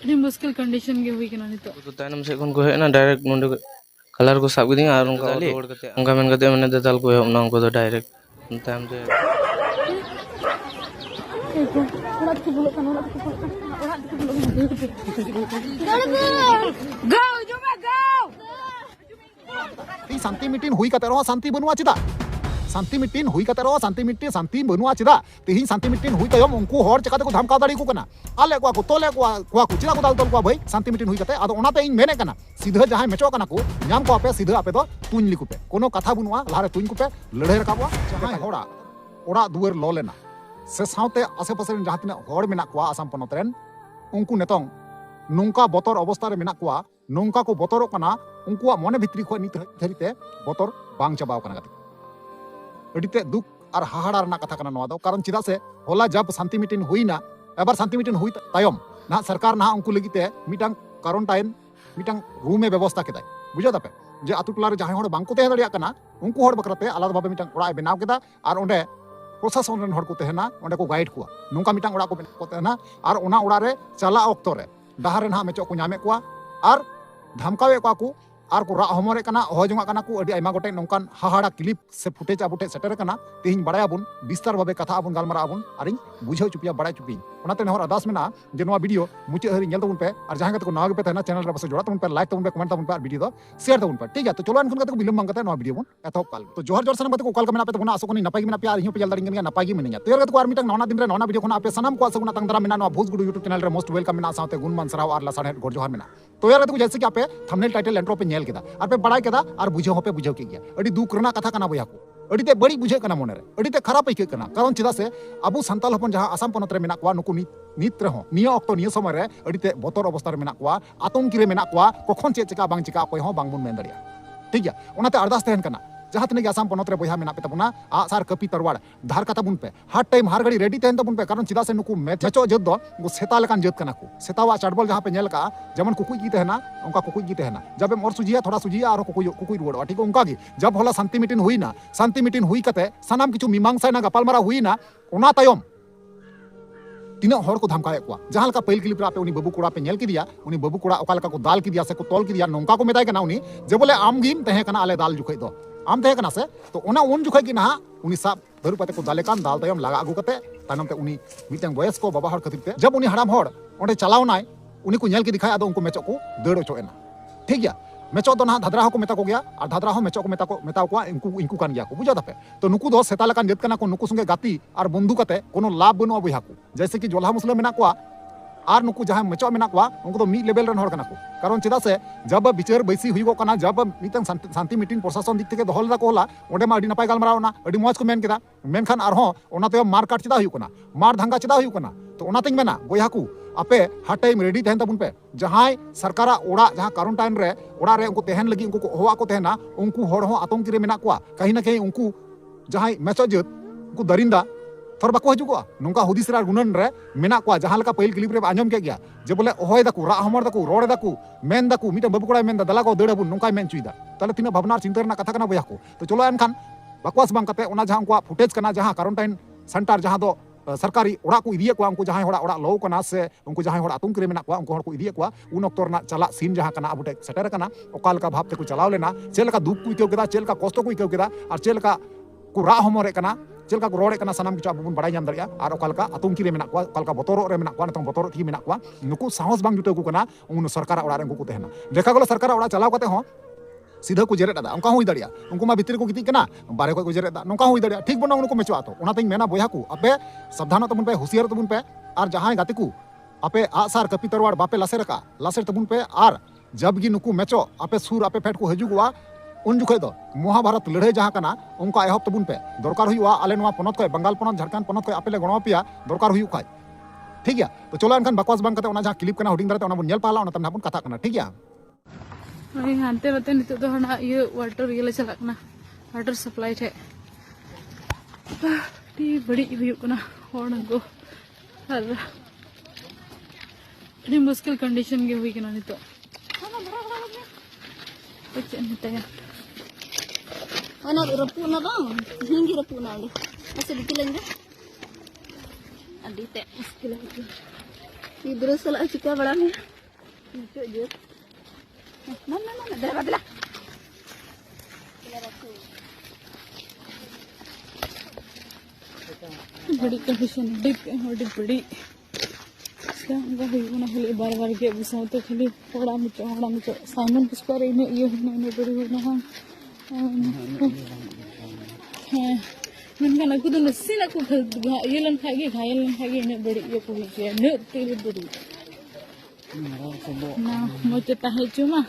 अभी मुश्किल कंडीशन के हुई कि नितो तो तायनम से को हेना डायरेक्ट नोंडे कलर को साब गदिंग आर उनका रोड कते उनका मेन कते माने ददाल को हेना उनको तो डायरेक्ट तायम ते गो जुमा गो ती शांति मीटिंग हुई कते रहो शांति बनुआ चिदा शांति मीटिंग हुई कते रहो शांति बनुआ चिदा तेहिं शांति मीटिंग हुई तयम उनको हर चकाते को धमका दाड़ी को कना आले को तोले को चिदा को दाल तोल को भाई शांति मीटिंग हुई कते आदो ओनाते इन मेने कना सीधा जहां मेचो कना को नाम को आपे सीधा आपे दो तुन लिकु पे कोनो कथा बनुआ लारे तुन को पे लड़े रकाबवा जहां होड़ा ओड़ा दुवर लो लेना से साउते आसे पासे जहां तिना हड़ मेना को आसाम पनत रेन उनको नेतों नोंका बतर अवस्था रे मेना को नोंका को बतरो कना उनको मने भित्री खो नित धरिते बतर बांग चबाव कना गति अडिते दुख और हाहाड़ा रना कथा कना नवा दो कारण चिदा से होला जब शांति मीटिंग हुईना एबार शांति मीटिंग हुई तायम ना सरकार ना उनको लगिते मिटांग क्वारंटाइन मिटांग रूम में व्यवस्था केदाय बुझा दापे जे आतु टोला रे जहां हड़ बांग को तहे दड़िया कना उनको हड़ बकराते आलादा भाबे मिटांग ओड़ा बनाव केदा और ओंडे प्रशासन रन हड़ को तहेना ओंडे को गाइड कुआ नोंका मिटांग ओड़ा को तहेना और ओना ओड़ा रे चला ऑक्टो रे डहार रे ना मेचो को नामे कुआ और धमकावे को और को रा हमरे कना हजोंगा कना को अडी आयमा गोटे नोंकान हाहाड़ा क्लिप से फुटेज आबुटे सेटर कना तेहिं बड़ाय आबुन विस्तार भाबे कथा आबुन गालमारा आबुन आरिं बुझाव चुपिया बड़ाय चुपी ओनाते नहर अदास मेना जे नोवा वीडियो मुचे हरि नेल तबुन पे और जहां कते को नावा पे तहना चैनल रे बस जोड़ा तबुन पे लाइक तबुन पे कमेंट तबुन पे और वीडियो दो शेयर तबुन पे ठीक है तो चलो अनकुन कते को बिलम मांग कते नोवा वीडियो बुन एतो काल तो जोहर जोर सनम कते को काल का मेना पे तबुना आसो कोनी नपाई मेना पे और हियो पे जल दारिंग गनिया नपाई गी मेनिया तेर कते को आर मिटंग नौना दिन रे नौना वीडियो खना पे सनम को आसो तंग दरा मेना नोवा भोज गुडू यूट्यूब चैनल रे मोस्ट वेलकम मेना साथे गुणमान सराव और लसाण गोर जोहर मेना तो यार कते को जैसे कि आपे थंबनेल टाइटल एंट्रो पे नेल केदा और पे बड़ाई केदा और बुझाव पे बुझाव के गया अडी दुख रना कथा कना बया को अडीते बड़ी बुझे कना मोने रे अडीते खराब इके कना कारण चिदा से अबु संताल हपन जहां आसाम पनत रे मेना को नुकु नित रहो निया ऑक्टो निया समय रे अडीते बतर अवस्था रे मेना को आतंकी रे मेना को कखन चे चिका बांग चिका कोई हो बांग बुन मेन दरिया ठीक है ओनाते अरदास तहन कना जहां तने आसाम पनत रे बया मेना पे तबुना आ सार कपी तरवाड़ धार कथा बुन पे हर टाइम हर घड़ी रेडी तहन तबुन पे कारण चिदा से नुकु मेचो जत दो गो सेता लेकान जत कना को सेतावा चाटबॉल जहां पे नेल का जेमन कुकुई की तहना उनका कुकुई की तहना जब मोर सुजिया थोड़ा सुजिया और कुकुई रुवड़ ठीक उनका की जब होला शांति मीटिंग हुई ना शांति मीटिंग हुई कते सनाम किछु मीमांसा ना गपालमारा हुई ना ओना तायम तीना हर को धमकाए को जहां लका पहिल क्लिप रे आपे उनी बाबू कोड़ा पे नेल की दिया उनी बाबू कोड़ा ओका लका को दाल की दिया से को तोल की दिया नोंका को मेताय कना उनी जे बोले आम गिम तहे कना आले दाल जुखै दो आम तहे कना से तो ओना उन जुखै की ना उनी सब धरु पाते को दाले कान दाल तयम लगा आगु कते तानम ते उनी मिटंग वयस को बाबा हर खतिर ते जब उनी हराम हर ओंडे चलाव नाय उनी को नेल की दिखाय आदो उनको मेचो को दड़ ओचोएना ठीक गया मेचो दो ना धादरा को मेता को गया और धादरा हो मेचो को मेता को इनको कान गया को बुझा दपे तो नुकु दो सेता लकान जत कना को नुकु संगे गाती और बंधु कते कोनो लाभ बनुआ बुहा को जैसे कि जोल्हा मुस्लिम मेना को और नुकु जहां मेचो मेना को उनको तो मी लेवल रन हर कना को कारण चिदा से जब विचार बैसी हुई को कना जब मितंग शांति मीटिंग प्रशासन दिक থেকে दहल दा को होला ओंडे मा अडी नपाय गालमारावना अडी मौज को मेन केदा मेनखान आरहो ओनाते मार काट चिदा हुई कोना मार धंगा चिदा हुई कोना तो ओनातिंग मेना बोया को आपे हर टाइम रेडी तहन तबुन पे जहां सरकारा ओड़ा जहां क्वारंटाइन रे ओड़ा रे उनको तहन लगी उनको होवा को तहना उनको हड़ हो आतंकी रे मेना को कहीं ना कहीं उनको जहां मेचो जत उनको दरिंदा थोर बाको हजु नोंका हुदिस रा गुनन रे मेना को जहां लका पहिल क्लिप रे आंजम के गया जे बोले ओहोय दाकू रा हमर दाकू रोड दाकू मेन दाकू मिटा बाबू कोड़ा मेन दला को दड़ नोंका मेन चुईदा ताले तिना भावना चिंता रना कथा कना बया को तो चलो एनखान बकवास बांग कते ओना जहां को फुटेज कना जहां क्वारंटाइन सेंटर जहां दो सरकारी ओड़ा को इदिए को उनको जहां ओड़ा लो कना से उनको जहां ओड़ा आतंक रे मेना को उनको को इदिए को उन ऑक्टो रना चला सीन जहां कना अबुटे सेटर कना ओकाल का भाव ते को चलाव लेना चेलका दुख को इकेव केदा चेलका कष्ट को इकेव केदा और चेलका को रा हमरे कना चेलका को रोड़े कना सनाम किछु अबुन बड़ाय नाम दरिया और ओकालका आतंकी रे मेना को ओकालका बतरो रे मेना को नतम बतरो थी मेना को नुकु साहस बांग जुटे को कना उन सरकार ओड़ा रे उनको तहना देखा गलो सरकार ओड़ा चलाव कते हो सीधा को जेरेट दा उनका हुई दड़िया उनको मा भितर को गिती कना बारे को जेरेट दा नोका हुई दड़िया ठीक बना उनको मेचो आतो ओना तिंग मेना बोया को आपे सावधान तबुन पे होशियार तबुन पे और जहां गाती को आपे आसार कपी तरवाड़ बापे लासेर तबुन पे और जब गी नुकु मेचो आपे सुर आपे फेट को हजुगवा उन जुखे दो महाभारत लड़ाई जहां कना उनका एहब तबुन पे दरकार हुआ आले नवा पनत को बंगाल पनत झारखंड पनत को आपे ले गणवा पिया दरकार हुई खाय ठीक है तो चलो एनखान बकवास बांग कते ओना जहां क्लिप कना हुडिंग दारते ओना बन नेल पाला ओना तमना बन कथा कना ठीक है अरे हानते बते नितो तो हना ये वाटर ये ले चला कना वाटर सप्लाई थे टी बड़ी हुई कना होण गो हर अभी मुश्किल कंडीशन के हुई कना नितो कुछ नहीं है Anak repu na bang, hinggi repu na ni. Masih dikilang deh. Adi teh, muskil lagi. Ibu salah juga balangnya. Lucu je. Mana belah. बड़ी कंडीशन डिप बड़ी खाली बार बार के अभी साथ खाली थोड़ा मुचो सामान कुछ पर इन्हें ये बड़ी होना हाँ मैंने aku tuh nasi aku ये लन खाएगी इन्हें बड़ी ये कोई क्या ने तेल बड़ी ना मुझे ताहे cuma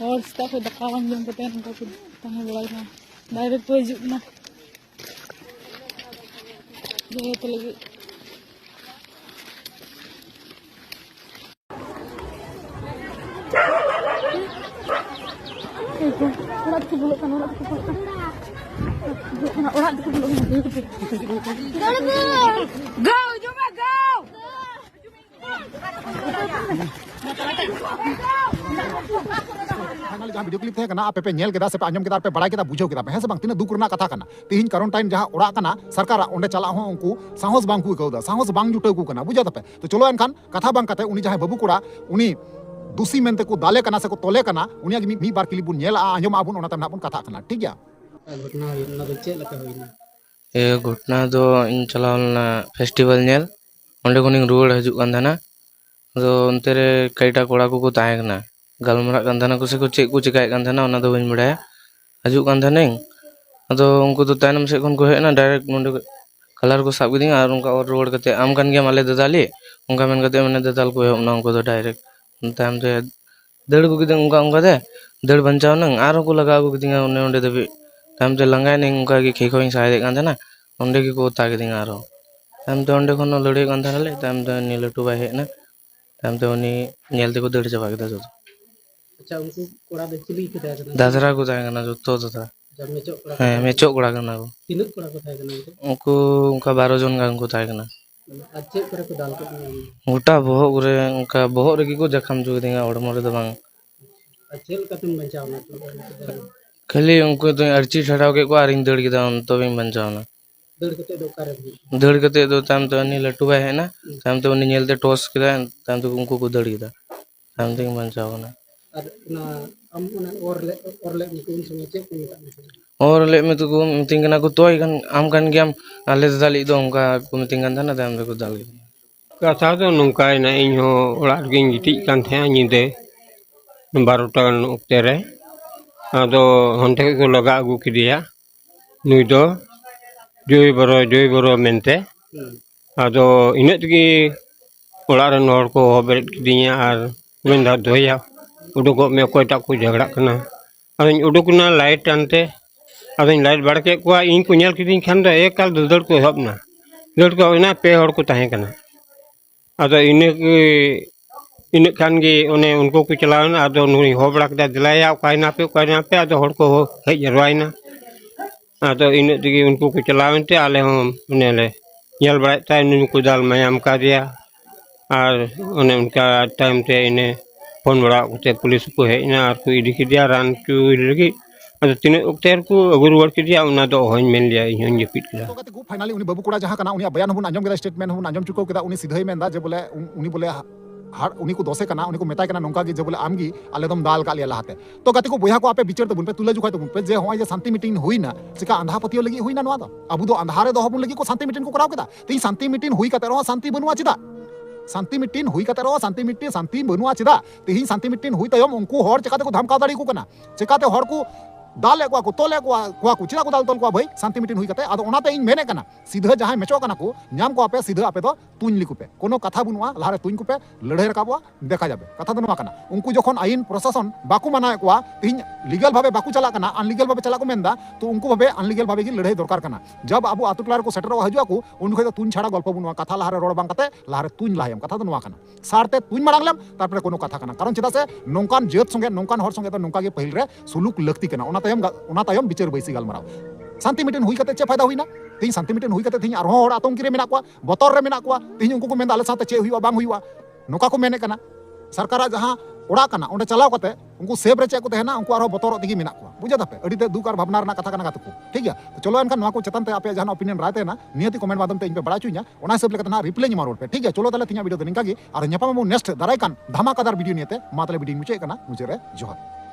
और स्टाफ को दकावान जम करते हैं उनका कुछ ताहे बड़ा ना डायरेक्ट कोई जुक ना ये तो लगी orang tu belum go cuma go finally जहां वीडियो क्लिप थे कना आपे पे नेल केदा से पे आंजम केदा पे बड़ाई केदा बुझो केदा हे से बांग तिना दुख रना कथा कना तिहिन क्वारंटाइन जहां ओड़ा कना सरकार ओंडे चला हो उनको साहस बांग को कौदा साहस बांग जुटे को कना बुझा तपे तो चलो एनखान कथा बांग कते उनी जहां बाबू कोड़ा उनी दूसी मेनते को दाले कना से को तोले कना उनी आगे मी बार क्लिप बुन नेल आंजम आबुन ओना तमना बुन कथा कना ठीक गया घटना हुईना दो चेक लका हुईना ये घटना दो इन चलावना फेस्टिवल नेल ओंडे कोनिंग रुवाड़ हजु कान थाना तो उनते रे कईटा कोड़ा को ताहे कना गलमरा कान थाना को से को चेक को चिकाय कान थाना ओना दो बइन बड़ाया हजु कान थाने अदो उनको तो तायनम से कोन को हेना डायरेक्ट नोंडे कलर को साब गिदिंग और उनका और रोड कते आम कान गया माले ददाली उनका मेन कते माने ददाल को हेना उनको तो डायरेक्ट तायम से दड़ को गिदिंग उनका दे दड़ बंचाव नंग आरो को लगा को गिदिंग ओने ओंडे दबे तायम से लंगाय ने उनका के खेखोइंग साय दे कान थाना ओंडे की को ता गिदिंग आरो तायम तो ओंडे खन लड़े कान थाना ले तायम तो नि लटू बाय हेना तायम तो उनी नेल ते को दड़ चबा केदा जो अच्छा उनको कोड़ा दे चिली के थाय कना दादरा को ताहे कना जो तो था जब में चोक कोड़ा हाँ मेचो कोड़ा कना को तिनुक कोड़ा को थाय कना उनको उनका 12 जन का उनको ताहे कना आज चेक करे को दाल को गोटा बोहग रे उनका बोहग रे को जखम जो देंगे ओडमो रे दबांग आज चेक का तुम बचावना तो खाली उनको तो अर्ची छड़ाव के को आरिंग दड़ गिदा उन तो भी बंचावना दड़ कते दो करे दड़ कते दो ताम तो अनि लट्टू बाय है ना ताम तो उनी नेलते टॉस किदा ताम तो उनको को दड़ गिदा ताम तो बंचावना और ना हम उन और ले निकुन संगे चेक को मिटा और ले में तो को मीटिंग कना को तोय kan am kan giam ale dali do उनका को मीटिंग kan थाना ताम को दल kata do nungkai na inyo orak ging gitik kan thea nyinde 12 ta oktere ado honte ko laga agu kidia nui do joy boro mente ado inet gi orak ran hor ko hoberet kidinya ar wenda doya uduk me ko ta ko jagda kana adin udukna light ante adin light barke ko in ko nyal kidin khan da ekal dal ko hobna dal ko ina pe hor ko tahe kana ada ini kan gi one unko ku chalauna ado nuri hobrak da dilaya kaina pe ado hor ko hej jarwaina ado ini digi unko ku chalaunte ale hom nele yal brai tai nun ku dal mayam ka dia ar one unka time te ine phone bra ute police ku hejna ar ku idiki dia ran ku lagi ado tine ukter ku agur war ki dia una do hoin men lia in jepit kila तो कहते को finally उनी बाबू कोड़ा जहां कना उनी बयान हुन आंजम केदा statement हुन आंजम चुको केदा उनी सीधे मेंदा जे बोले उनी बोले हार उनी को दोसे कना उनी को मेताय कना नोंका जे बोले आमगी आले दम दाल का लिया लहाते तो कहते को बोया को आपे बिचर तो बुन पे तुले जुखाय तो बुन पे जे होय जे शांति मीटिंग हुईना चिका अंधा पतियो लगी हुईना नवा तो अबु दो अंधारे दो हबुन लगी को शांति मीटिंग को कराव केदा ती शांति मीटिंग हुई कते रो शांति बनुआ चिदा शांति मीटिंग हुई कते रो शांति बनुआ चिदा ती शांति मीटिंग हुई तयम उनको हर चिकाते को धमकाव दाड़ी को कना चिकाते हर को दाले को तोले को चिदा को दाल तोल को भाई शांति मीटिंग हुई कते आदो ओनाते इन मेने कना सीधे जहां मेचो कना को नाम को आपे सीधे आपे दो तुन लिकु पे कोनो कथा बुनुआ लारे तुन को पे लड़ाई रकाबवा देखा जाबे कथा दो नमा कना उनको जखन आईन प्रशासन बाकू मानाय को तिन लीगल भाबे बाकू चला कना अनलीगल भाबे चला को मेंदा तो उनको भाबे अनलीगल भाबे की लड़ाई दरकार कना जब अबु आतु टलार को सेटर हजुआ को उनको तो तुन छाड़ा गल्प बुनुआ कथा लारे रोड बांग कते लारे तुन लायम कथा दो नमा कना सारते तुन मारांगलम तारपरे कोनो कथा कना कारण चिदा से नोंकान जेत संगे नोंकान हर संगे तो नोंका गे पहिल रे सुलुक लक्ति कना ओना तायम बिचार बैसी गालमाराव शांति मीटिंग हुई कते चे फायदा हुईना तीन शांति मीटिंग हुई कते तीन आरो आतंकी रे मेना को बतर रे मेना को तीन उनको को मेंदा आले साथे चे हुईवा बांग हुईवा नोका को मेने कना सरकार जहां ओड़ा कना ओंडे चलाव कते उनको सेब रे चेक को तहना उनको आरो बतौर तेगी मेना को बुझा तापे अड़ी ते दुक आर भावना रना कथा कना गातको ठीक गया तो चलो एनखान नवा को चेतन ते आपे जहां ओपिनियन राय तेना नियति कमेंट माध्यम ते इन पे बड़ा चुइया ओना हिसाब लेके तना रिप्लाई नी मारोड पे ठीक है चलो ताले तिना वीडियो ते निका गी और नेपाम नेक्स्ट दाराय कान धमाकादार वीडियो नियते मा ताले वीडियो मुचे कना मुझे रे जोहार